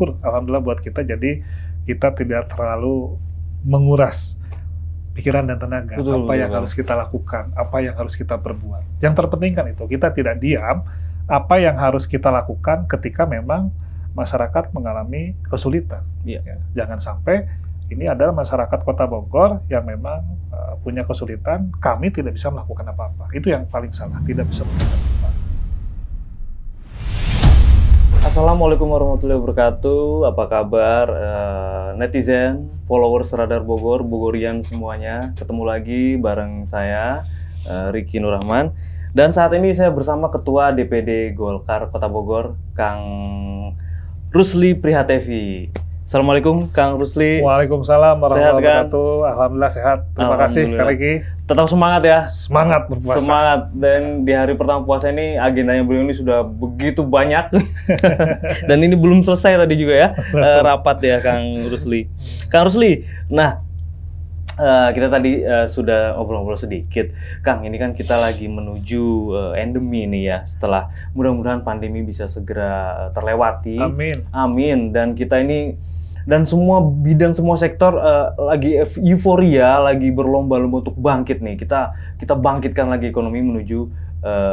syukur alhamdulillah buat kita, jadi kita tidak terlalu menguras pikiran dan tenaga. Apa yang harus kita lakukan, apa yang harus kita perbuat. Yang terpenting kan itu, kita tidak diam. Apa yang harus kita lakukan ketika memang masyarakat mengalami kesulitan. Ya, jangan sampai ini adalah masyarakat Kota Bogor yang memang punya kesulitan, kami tidak bisa melakukan apa-apa. Itu yang paling salah, tidak bisa memberikan manfaat. Assalamualaikum warahmatullahi wabarakatuh. Apa kabar netizen, followers Radar Bogor, Bogorian semuanya. Ketemu lagi bareng saya, Ricky Nur Rahman. Dan saat ini saya bersama Ketua DPD Golkar Kota Bogor, Kang Rusli Prihatevi. Assalamualaikum Kang Rusli. Waalaikumsalam warahmatullahi wabarakatuh. Alhamdulillah sehat. Terima kasih Kang Ricky. Tetap semangat ya. Semangat berpuasa. Semangat. Dan di hari pertama puasa ini agendanya beliau ini sudah begitu banyak. Dan ini belum selesai tadi juga ya rapat ya Kang Rusli. Kang Rusli, nah kita tadi sudah ngobrol-ngobrol sedikit. Kang, ini kan kita lagi menuju endemi nih ya. Setelah mudah-mudahan pandemi bisa segera terlewati. Amin. Amin. Dan kita ini dan semua bidang, semua sektor lagi euforia, lagi berlomba-lomba untuk bangkit nih. Kita bangkitkan lagi ekonomi menuju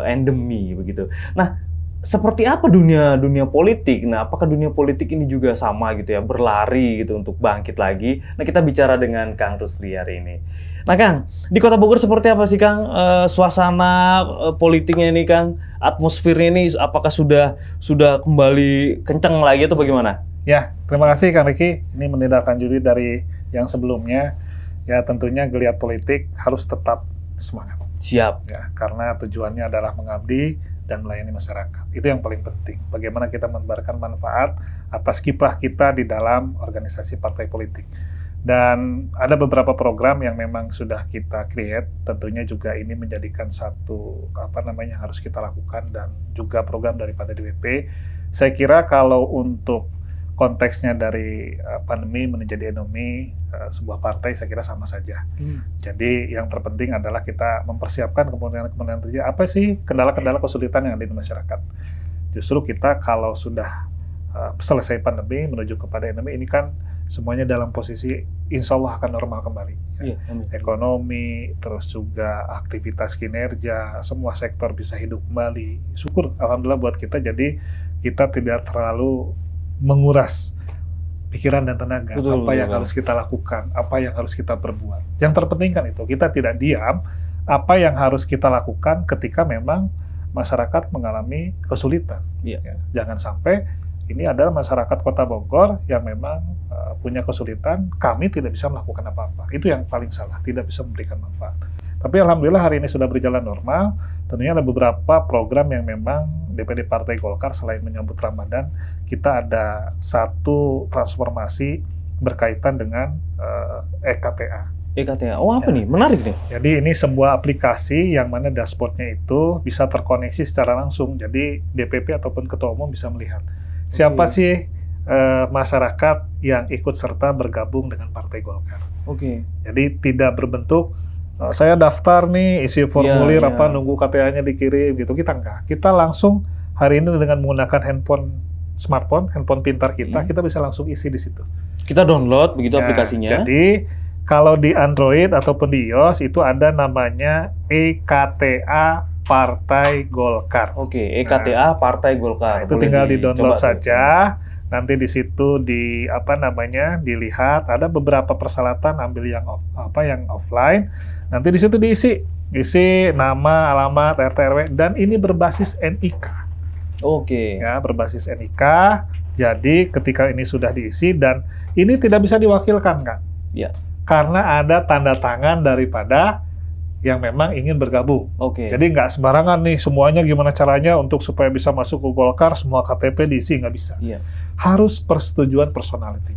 endemi begitu. Nah, seperti apa dunia politik? Nah, apakah dunia politik ini juga sama gitu ya, berlari gitu untuk bangkit lagi? Nah, kita bicara dengan Kang Rusli hari ini. Nah, Kang, di Kota Bogor seperti apa sih, Kang? Suasana politiknya ini, Kang, atmosfernya ini apakah sudah kembali kencang lagi atau bagaimana? Ya, terima kasih Kang Ricky. Ini menindaklanjuti dari yang sebelumnya. Ya, tentunya geliat politik harus tetap semangat. Siap. Ya, karena tujuannya adalah mengabdi dan melayani masyarakat. Itu yang paling penting. Bagaimana kita menebarkan manfaat atas kiprah kita di dalam organisasi partai politik. Dan ada beberapa program yang memang sudah kita create, tentunya juga ini menjadikan satu harus kita lakukan, dan juga program daripada DWP. Saya kira kalau untuk konteksnya dari pandemi menjadi endemi sebuah partai, saya kira sama saja. Jadi yang terpenting adalah kita mempersiapkan kemudian terjadi apa sih kendala-kendala kesulitan yang ada di masyarakat. Justru kita kalau sudah selesai pandemi menuju kepada endemi, ini kan semuanya dalam posisi insya Allah akan normal kembali. Ekonomi, terus juga aktivitas kinerja, semua sektor bisa hidup kembali. Syukur alhamdulillah buat kita, jadi kita tidak terlalu menguras pikiran dan tenaga. Apa yang harus kita lakukan, apa yang harus kita perbuat. Yang terpenting kan itu, kita tidak diam. Apa yang harus kita lakukan ketika memang masyarakat mengalami kesulitan. Ya, jangan sampai ini adalah masyarakat Kota Bogor yang memang punya kesulitan, kami tidak bisa melakukan apa-apa. Itu yang paling salah, tidak bisa memberikan manfaat. Tapi alhamdulillah hari ini sudah berjalan normal. Tentunya ada beberapa program yang memang DPD Partai Golkar selain menyambut Ramadan, kita ada satu transformasi berkaitan dengan EKTA. EKTA, oh apa nih? Menarik nih. Jadi ini sebuah aplikasi yang mana dashboardnya itu bisa terkoneksi secara langsung. Jadi DPP ataupun Ketua Umum bisa melihat siapa sih masyarakat yang ikut serta bergabung dengan Partai Golkar. Jadi tidak berbentuk saya daftar nih, isi formulir nunggu KTA-nya dikirim gitu. Kita enggak. Kita langsung hari ini dengan menggunakan smartphone pintar kita bisa langsung isi di situ. Kita download begitu aplikasinya. Jadi kalau di Android ataupun di iOS itu ada namanya EKTA Partai Golkar. EKTA Partai Golkar. Itu tinggal di-download saja. Nanti di situ dilihat ada beberapa persyaratan, ambil yang offline. Nanti di situ diisi nama, alamat, RT RW, dan ini berbasis NIK. Ya, berbasis NIK. Jadi ketika ini sudah diisi dan ini tidak bisa diwakilkan, kan? Karena ada tanda tangan daripada yang memang ingin bergabung. Jadi nggak sembarangan nih semuanya, gimana caranya untuk supaya bisa masuk ke Golkar, semua KTP diisi, nggak bisa. Harus persetujuan personality.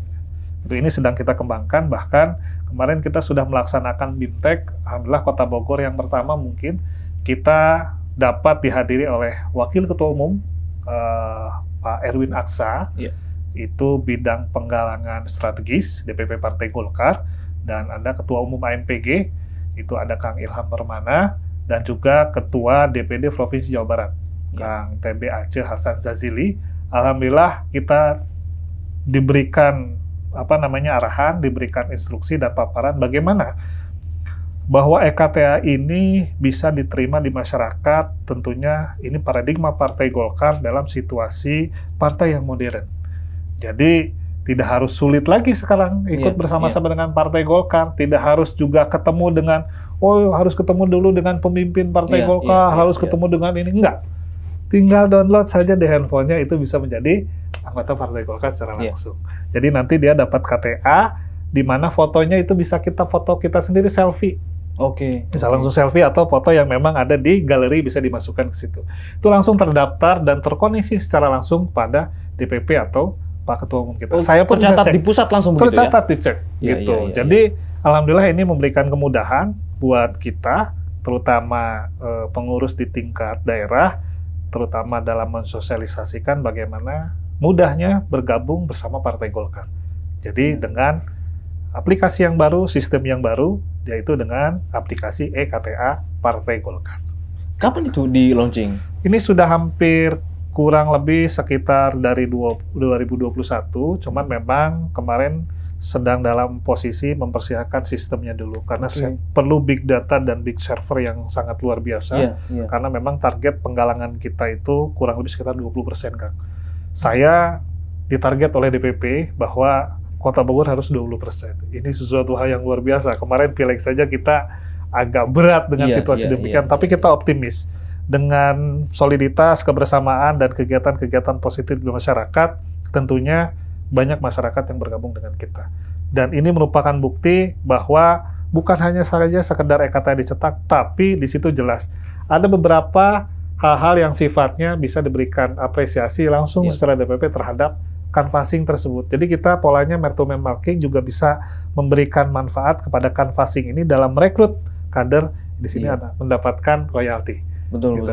Ini sedang kita kembangkan, bahkan kemarin kita sudah melaksanakan BIMTEK, alhamdulillah Kota Bogor yang pertama mungkin kita dapat dihadiri oleh Wakil Ketua Umum Pak Erwin Aksa, itu bidang penggalangan strategis DPP Partai Golkar, dan ada Ketua Umum AMPG, itu ada Kang Ilham Permana, dan juga Ketua DPD Provinsi Jawa Barat, Kang TB Aceh Hasan Zazili. Alhamdulillah kita diberikan arahan, diberikan instruksi dan paparan bagaimana bahwa EKTA ini bisa diterima di masyarakat. Tentunya ini paradigma Partai Golkar dalam situasi partai yang modern. Jadi tidak harus sulit lagi sekarang ikut bersama-sama dengan Partai Golkar. Tidak harus juga ketemu dengan, harus ketemu dulu dengan pemimpin Partai Golkar, harus ketemu dengan ini. Enggak. Tinggal download saja di handphonenya, itu bisa menjadi anggota Partai Golkar secara langsung. Jadi nanti dia dapat KTA, di mana fotonya itu bisa kita foto kita sendiri, selfie. Bisa langsung selfie atau foto yang memang ada di galeri bisa dimasukkan ke situ. Itu langsung terdaftar dan terkoneksi secara langsung pada DPP atau Pak Ketua Umum kita. Saya pun tercatat di pusat langsung begitu ya? Tercatat dicek gitu. Jadi alhamdulillah ini memberikan kemudahan buat kita, terutama pengurus di tingkat daerah, terutama dalam mensosialisasikan bagaimana mudahnya bergabung bersama Partai Golkar. Jadi dengan aplikasi yang baru, sistem yang baru, yaitu dengan aplikasi EKTA Partai Golkar. Kapan itu di launching? Ini sudah hampir kurang lebih sekitar dari 2021, cuman memang kemarin sedang dalam posisi mempersiapkan sistemnya dulu, karena perlu big data dan big server yang sangat luar biasa, karena memang target penggalangan kita itu kurang lebih sekitar 20%, Kang. Saya ditarget oleh DPP bahwa Kota Bogor harus 20%. Ini sesuatu hal yang luar biasa. Kemarin pileg saja kita agak berat dengan situasi demikian, tapi kita optimis. Dengan soliditas, kebersamaan, dan kegiatan-kegiatan positif di masyarakat, tentunya banyak masyarakat yang bergabung dengan kita. Dan ini merupakan bukti bahwa bukan hanya saja sekedar EKTA dicetak, tapi di situ jelas ada beberapa hal-hal yang sifatnya bisa diberikan apresiasi langsung secara DPP terhadap canvassing tersebut. Jadi kita polanya man-to-man marking juga bisa memberikan manfaat kepada canvassing ini dalam merekrut kader di sini mendapatkan royalti. Betul.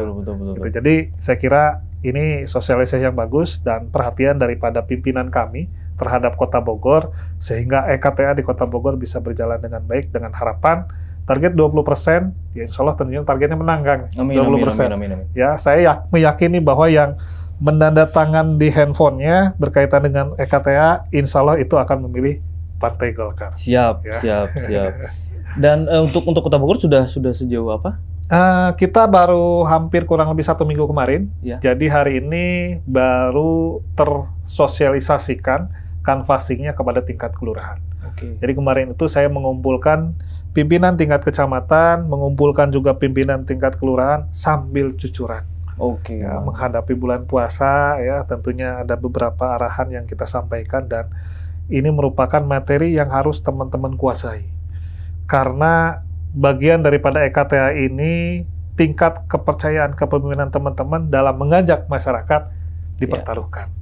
Jadi saya kira ini sosialisasi yang bagus dan perhatian daripada pimpinan kami terhadap Kota Bogor, sehingga EKTA di Kota Bogor bisa berjalan dengan baik, dengan harapan target 20%, ya insya Allah tentunya targetnya menang, Kang. 20%. Amin. Ya, saya meyakini bahwa yang menandatangan di handphonenya berkaitan dengan EKTA, insya Allah itu akan memilih Partai Golkar. Siap. Dan untuk Kota Bogor sudah sejauh apa? Kita baru hampir kurang lebih 1 minggu kemarin. Jadi hari ini baru tersosialisasikan canvassingnya kepada tingkat kelurahan. Jadi kemarin itu saya mengumpulkan pimpinan tingkat kecamatan, mengumpulkan juga pimpinan tingkat kelurahan sambil cucuran. Menghadapi bulan puasa, ya tentunya ada beberapa arahan yang kita sampaikan, dan ini merupakan materi yang harus teman-teman kuasai. Karena bagian daripada EKTA ini tingkat kepercayaan kepemimpinan teman-teman dalam mengajak masyarakat dipertaruhkan.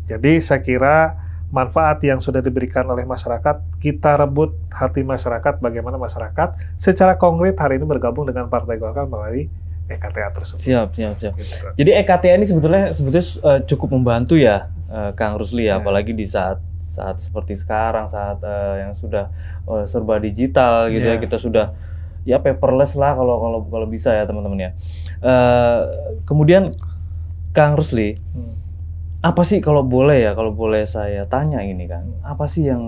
Jadi saya kira manfaat yang sudah diberikan oleh masyarakat, kita rebut hati masyarakat, bagaimana masyarakat secara konkret hari ini bergabung dengan Partai Golkar melalui EKTA tersebut. Siap. Jadi EKTA ini sebetulnya cukup membantu ya, Kang Rusli, apalagi di saat seperti sekarang, saat yang sudah serba digital gitu ya, kita sudah paperless lah kalau bisa ya teman-teman ya. Kemudian Kang Rusli, apa sih kalau boleh saya tanya ini, Kang, apa sih yang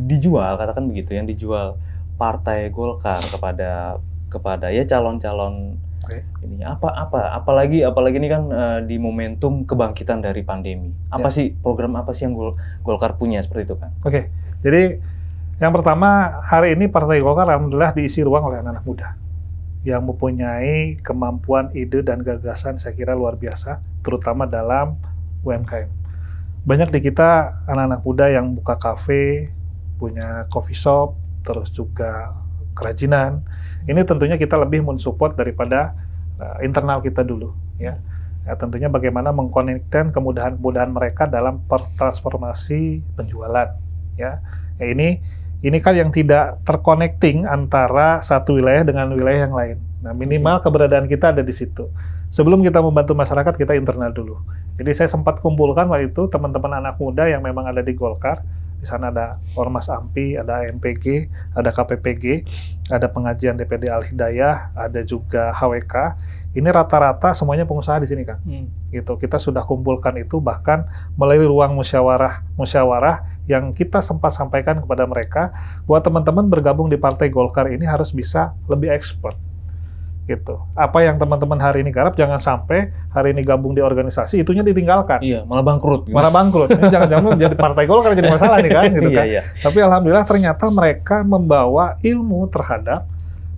dijual, katakan begitu, yang dijual Partai Golkar kepada ya calon-calon ini apalagi ini kan di momentum kebangkitan dari pandemi. Apa sih program apa sih yang Golkar punya seperti itu, Kang? Jadi yang pertama, hari ini Partai Golkar alhamdulillah diisi ruang oleh anak-anak muda yang mempunyai kemampuan, ide, dan gagasan saya kira luar biasa, terutama dalam UMKM. Banyak di kita anak-anak muda yang buka kafe, punya coffee shop, terus juga kerajinan. Ini tentunya kita lebih mensupport daripada internal kita dulu, ya. Tentunya bagaimana mengkonekkan kemudahan-kemudahan mereka dalam transformasi penjualan, ya. Ini kan yang tidak terconnecting antara satu wilayah dengan wilayah yang lain. Nah, minimal keberadaan kita ada di situ. Sebelum kita membantu masyarakat, kita internal dulu. Jadi saya sempat kumpulkan waktu itu teman-teman anak muda yang memang ada di Golkar, Di sana ada Ormas AMPI, ada MPG, ada KPPG, ada pengajian DPD Al-Hidayah, ada juga HWK. Ini rata-rata semuanya pengusaha di sini, Kang. Gitu. Kita sudah kumpulkan itu bahkan melalui ruang musyawarah yang kita sempat sampaikan kepada mereka bahwa teman-teman bergabung di Partai Golkar ini harus bisa lebih expert. Gitu. Apa yang teman-teman hari ini garap, jangan sampai hari ini gabung di organisasi itunya ditinggalkan. Iya, malah bangkrut. Malah bangkrut. Ini jangan-jangan jadi Partai Golkar jadi masalah nih kan, gitu kan. Iya. Tapi alhamdulillah ternyata mereka membawa ilmu terhadap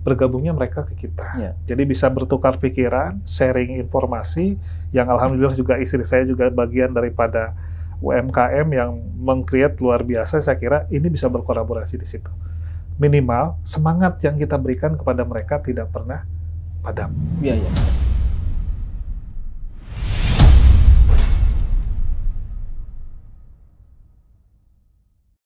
bergabungnya mereka ke kita. Iya. Jadi bisa bertukar pikiran, sharing informasi, yang alhamdulillah juga istri saya juga bagian daripada UMKM yang meng-create luar biasa. Saya kira ini bisa berkolaborasi di situ. Minimal semangat yang kita berikan kepada mereka tidak pernah padam. Iya.